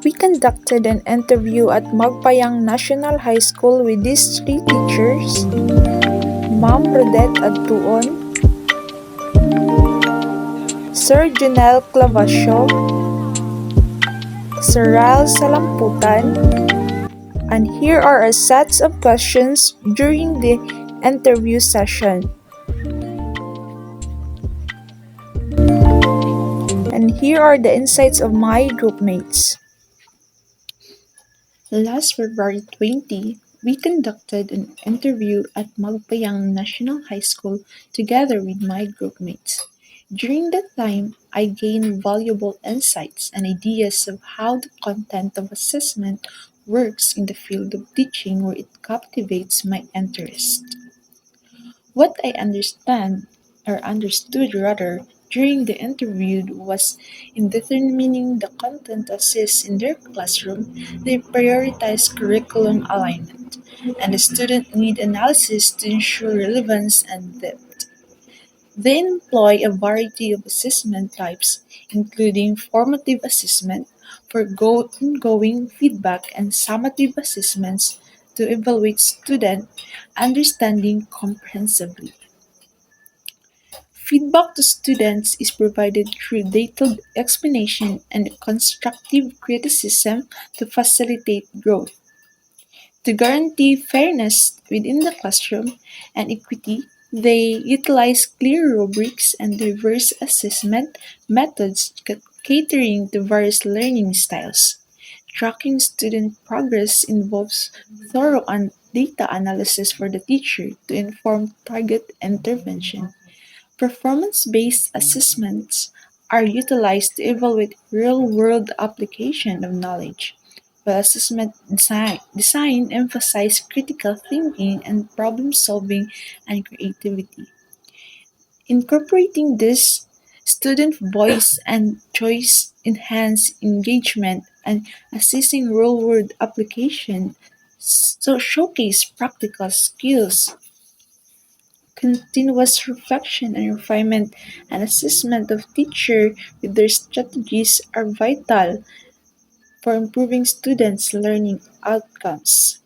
We conducted an interview at Magpayang National High School with these three teachers: Ma'am Rodette Adtuon, Sir Junel Clavasio, Sir Ral Salamputan, and here are a sets of questions during the interview session. And here are the insights of my groupmates. Last February 20, we conducted an interview at Magpayang National High School together with my groupmates. During that time, I gained valuable insights and ideas of how the content of assessment works in the field of teaching where it captivates my interest. What I understood rather during the interview was in determining the content assessed in their classroom, they prioritize curriculum alignment and the student need analysis to ensure relevance and depth. They employ a variety of assessment types, including formative assessment for ongoing feedback and summative assessments to evaluate student understanding comprehensively. Feedback to students is provided through detailed explanation and constructive criticism to facilitate growth. To guarantee fairness within the classroom and equity, they utilize clear rubrics and diverse assessment methods catering to various learning styles. Tracking student progress involves thorough data analysis for the teacher to inform target intervention. Performance-based assessments are utilized to evaluate real-world application of knowledge, while assessment design emphasizes critical thinking and problem-solving and creativity. Incorporating this, student voice and choice enhance engagement and assessing real-world application so showcase practical skills. Continuous reflection and refinement and assessment of teacher with their strategies are vital for improving students' learning outcomes.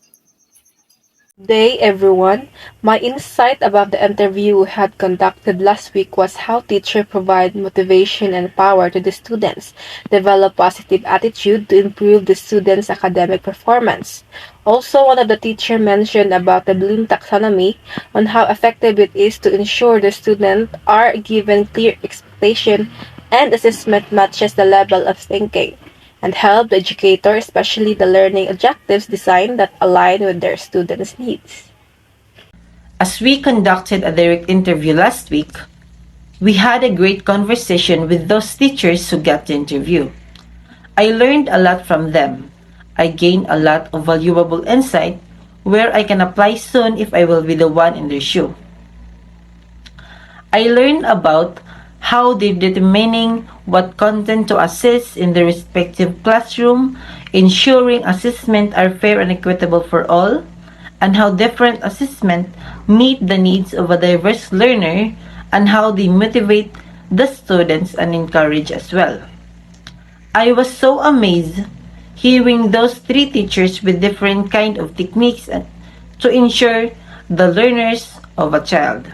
Day, everyone. My insight about the interview we had conducted last week was how teachers provide motivation and power to the students, develop positive attitude to improve the students' academic performance. Also, one of the teachers mentioned about the Bloom taxonomy on how effective it is to ensure the students are given clear expectation and assessment matches the level of thinking and help the educator, especially the learning objectives design that align with their students' needs. As we conducted a direct interview last week, we had a great conversation with those teachers who got the interview. I learned a lot from them. I gained a lot of valuable insight where I can apply soon if I will be the one in their shoe. I learned about how they're determining what content to assess in the respective classroom, ensuring assessment are fair and equitable for all, and how different assessment meet the needs of a diverse learner and how they motivate the students and encourage as well. I was so amazed hearing those three teachers with different kind of techniques to ensure the learners of a child.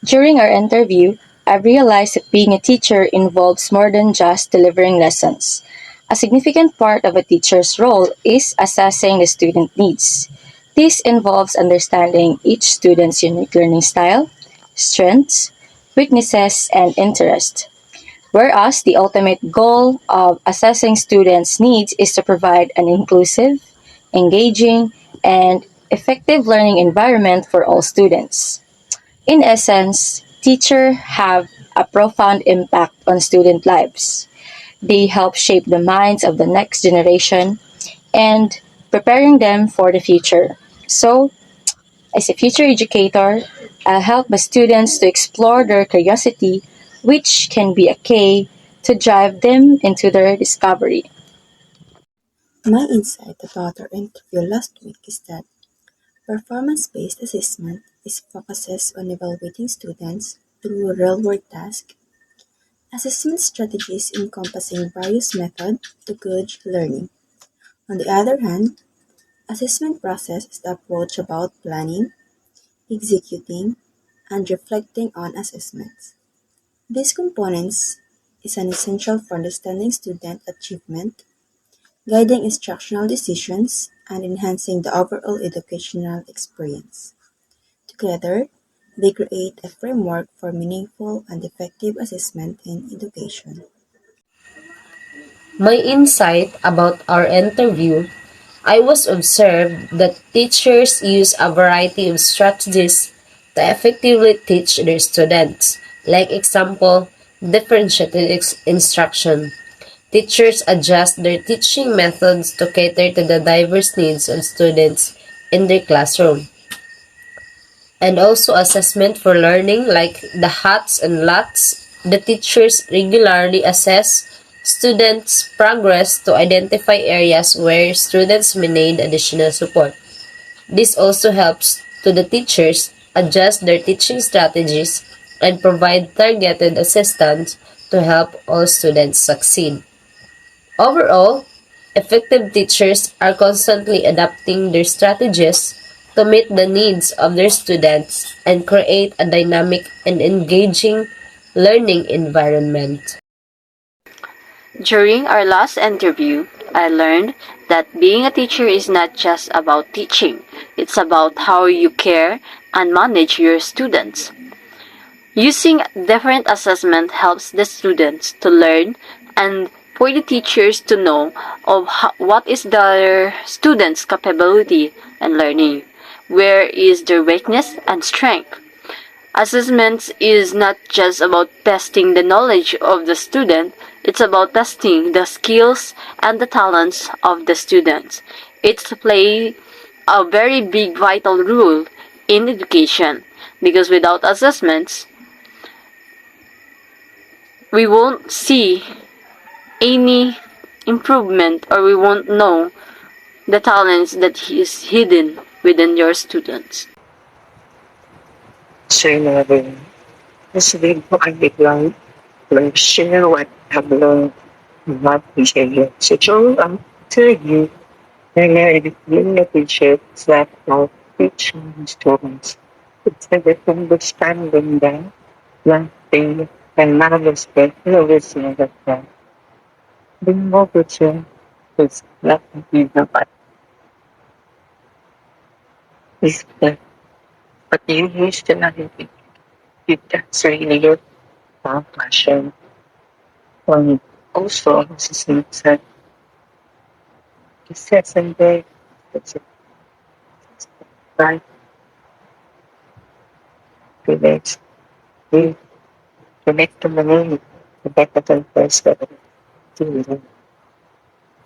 During our interview, I realized that being a teacher involves more than just delivering lessons. A significant part of a teacher's role is assessing the student needs. This involves understanding each student's unique learning style, strengths, weaknesses, and interests. Whereas the ultimate goal of assessing students' needs is to provide an inclusive, engaging, and effective learning environment for all students. In essence, teachers have a profound impact on student lives. They help shape the minds of the next generation and preparing them for the future. So, as a future educator, I'll help my students to explore their curiosity, which can be a key to drive them into their discovery. My insight about our interview last week is that performance-based assessment is focuses on evaluating students through real-world tasks, assessment strategies encompassing various methods to gauge learning. On the other hand, assessment process is the approach about planning, executing, and reflecting on assessments. These components is an essential for understanding student achievement, guiding instructional decisions, and enhancing the overall educational experience. Together, they create a framework for meaningful and effective assessment in education. My insight about our interview, I was observed that teachers use a variety of strategies to effectively teach their students. Like example, differentiated instruction. Teachers adjust their teaching methods to cater to the diverse needs of students in their classroom. And also assessment for learning like the HATs and LATs. The teachers regularly assess students' progress to identify areas where students may need additional support. This also helps to the teachers adjust their teaching strategies and provide targeted assistance to help all students succeed. Overall, effective teachers are constantly adapting their strategies to meet the needs of their students and create a dynamic and engaging learning environment. During our last interview, I learned that being a teacher is not just about teaching, it's about how you care and manage your students. Using different assessment helps the students to learn and for the teachers to know of what is their students' capability and learning, where is their weakness and strength. Assessments is not just about testing the knowledge of the student, it's about testing the skills and the talents of the students. It's play a very big vital role in education because without assessments, we won't see any improvement or we won't know the talents that is hidden within your students. Sir Neville, sasabihin ko ay biglang share what I have learned about behavior. So during interview, yung teacher that of teaching students. It's a different understanding that they can manage the innovation that the more teacher is not be the is that but you used to not it that's really your passion. Also, this is that the second day, it's right relates we connect to the name, the better first to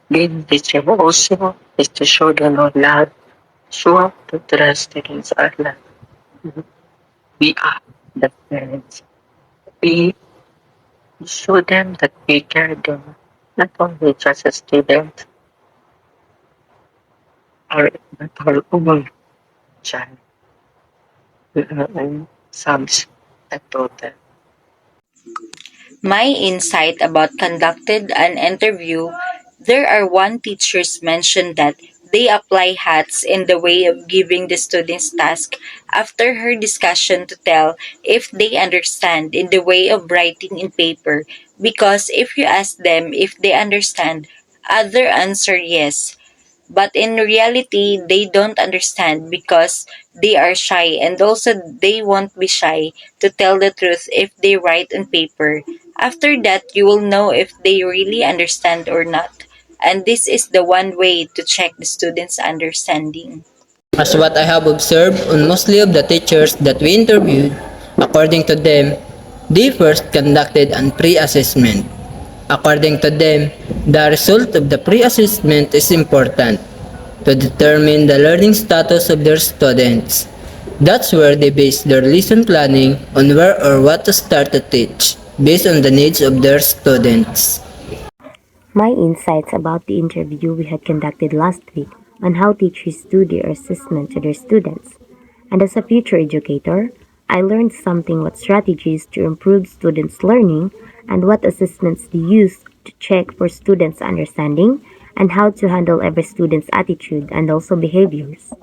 being teacher also is to show them our love, show up to trust against our love. We are the parents. We show them that we care them, not only just a student or but our own child. We are own sons and daughters. My insight about conducted an interview, there are one teachers mentioned that they apply hats in the way of giving the students task after her discussion to tell if they understand in the way of writing in paper because if you ask them if they understand, other answer yes, but in reality they don't understand because they are shy and also they won't be shy to tell the truth if they write on paper. After that you will know if they really understand or not, and this is the one way to check the students understanding. As what I have observed on mostly of the teachers that we interviewed, according to them, they first conducted an pre-assessment. According to them, the result of the pre-assessment is important to determine the learning status of their students. That's where they base their lesson planning on where or what to start to teach, based on the needs of their students. My insights about the interview we had conducted last week on how teachers do their assessment to their students. And as a future educator, I learned something what strategies to improve students' learning and what assessments do you use to check for students' understanding, and how to handle every student's attitude and also behaviors.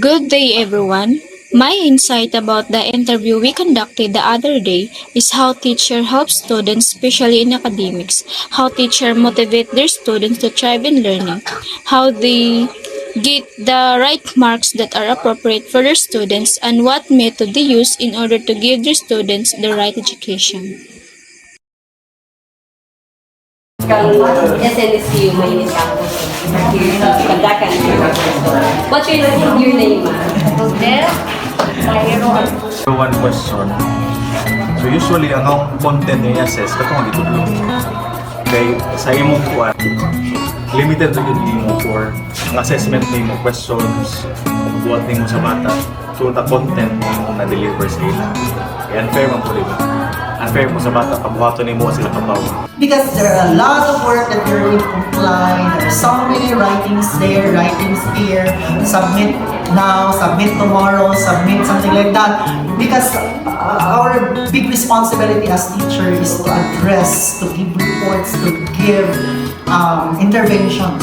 Good day, everyone. My insight about the interview we conducted the other day is how teacher helps students, especially in academics, how teacher motivate their students to thrive in learning, how they get the right marks that are appropriate for their students, and what method they use in order to give their students the right education. SNSU Maynit Campus here sa Pagdakan. What's your name, One question. So usually ang content niya assess katong dito dito. Kay sa imong kuan limited ra gyud nimo for ang assessment nimo questions buhat nimo sa bata. So the content nimo na deliver sa ila. Kaya unfair man po dito. Unfair mo sa bata pagbuhaton nimo sila kapaw. Because there are a lot of work that you're going to comply. There are so many writings there, writings here, submit now, submit tomorrow, submit something like that. Because our big responsibility as teacher is to address, to give reports, to give interventions